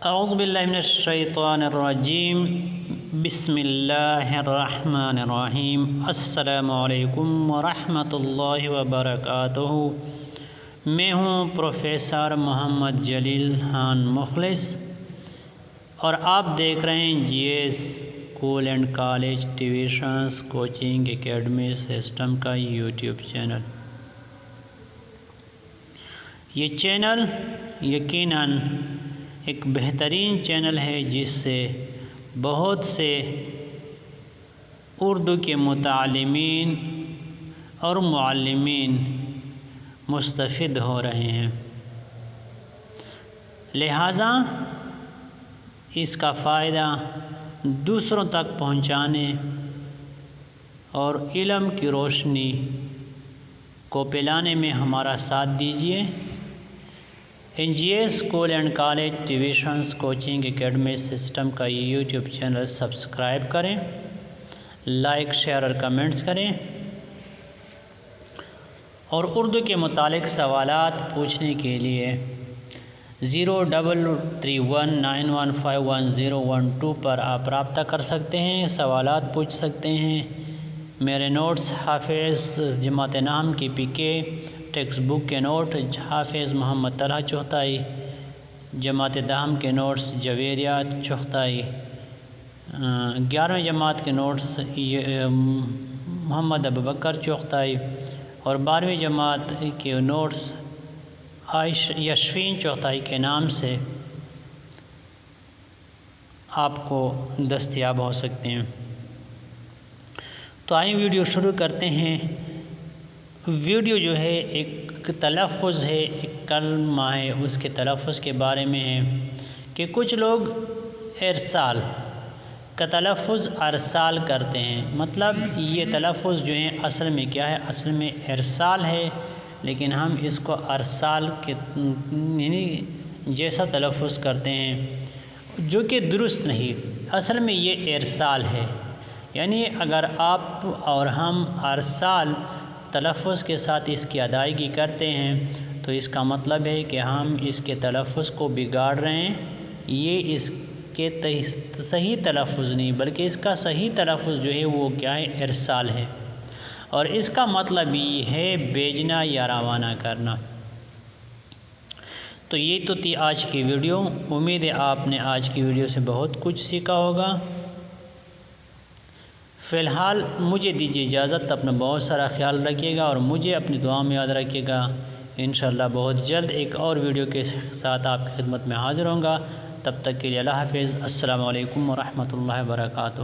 اعوذ باللہ من الشیطان الرجیم بسم اللہ الرحمن الرحیم السلام علیکم ورحمۃ اللہ وبرکاتہ۔ میں ہوں پروفیسر محمد جلیل خان مخلص اور آپ دیکھ رہے ہیں G S school and college tuitions coaching academy system کا یوٹیوب چینل۔ یہ چینل یقیناً ایک بہترین چینل ہے جس سے بہت سے اردو کے متعلمین اور معلمین مستفید ہو رہے ہیں، لہٰذا اس کا فائدہ دوسروں تک پہنچانے اور علم کی روشنی کو پھیلانے میں ہمارا ساتھ دیجیے۔ G S school and college tuitions coaching academy system کا یوٹیوب چینل سبسکرائب کریں، لائک شیئر اور کمنٹس کریں، اور اردو کے متعلق سوالات پوچھنے کے لیے 033191511012 پر آپ رابطہ کر سکتے ہیں، سوالات پوچھ سکتے ہیں۔ میرے نوٹس حافظ جماعت نام کی PK ٹیکسٹ بک کے نوٹ حافظ محمد طلحہ چغتائی، جماعت دہم کے نوٹس جویریات چغتائی، 11ویں جماعت کے نوٹس محمد ابوبکر چغتائی، اور 12ویں جماعت کے نوٹس یشفین چغتائی کے نام سے آپ کو دستیاب ہو سکتے ہیں۔ تو آئیں ویڈیو شروع کرتے ہیں۔ ویڈیو جو ہے ایک تلفظ ہے، ایک کلمہ ہے، اس کے تلفظ کے بارے میں ہے کہ کچھ لوگ ارسال کا تلفظ ارسال کرتے ہیں، مطلب یہ تلفظ جو ہے اصل میں کیا ہے؟ اصل میں ارسال ہے، لیکن ہم اس کو ارسال کے جیسا تلفظ کرتے ہیں جو کہ درست نہیں۔ اصل میں یہ ارسال ہے، یعنی اگر آپ اور ہم ارسال تلفظ کے ساتھ اس کی ادائیگی کرتے ہیں تو اس کا مطلب ہے کہ ہم اس کے تلفظ کو بگاڑ رہے ہیں۔ یہ اس کے صحیح تلفظ نہیں، بلکہ اس کا صحیح تلفظ جو ہے وہ کیا ہے؟ ارسال ہے، اور اس کا مطلب یہ ہے بھیجنا یا روانہ کرنا۔ تو یہ تو تھی آج کی ویڈیو۔ امید ہے آپ نے آج کی ویڈیو سے بہت کچھ سیکھا ہوگا۔ فی الحال مجھے دیجیے اجازت، اپنا بہت سارا خیال رکھیے گا اور مجھے اپنی دعا میں یاد رکھیے گا۔ انشاءاللہ بہت جلد ایک اور ویڈیو کے ساتھ آپ کی خدمت میں حاضر ہوں گا۔ تب تک کے لیے اللہ حافظ۔ السلام علیکم ورحمۃ اللہ وبرکاتہ۔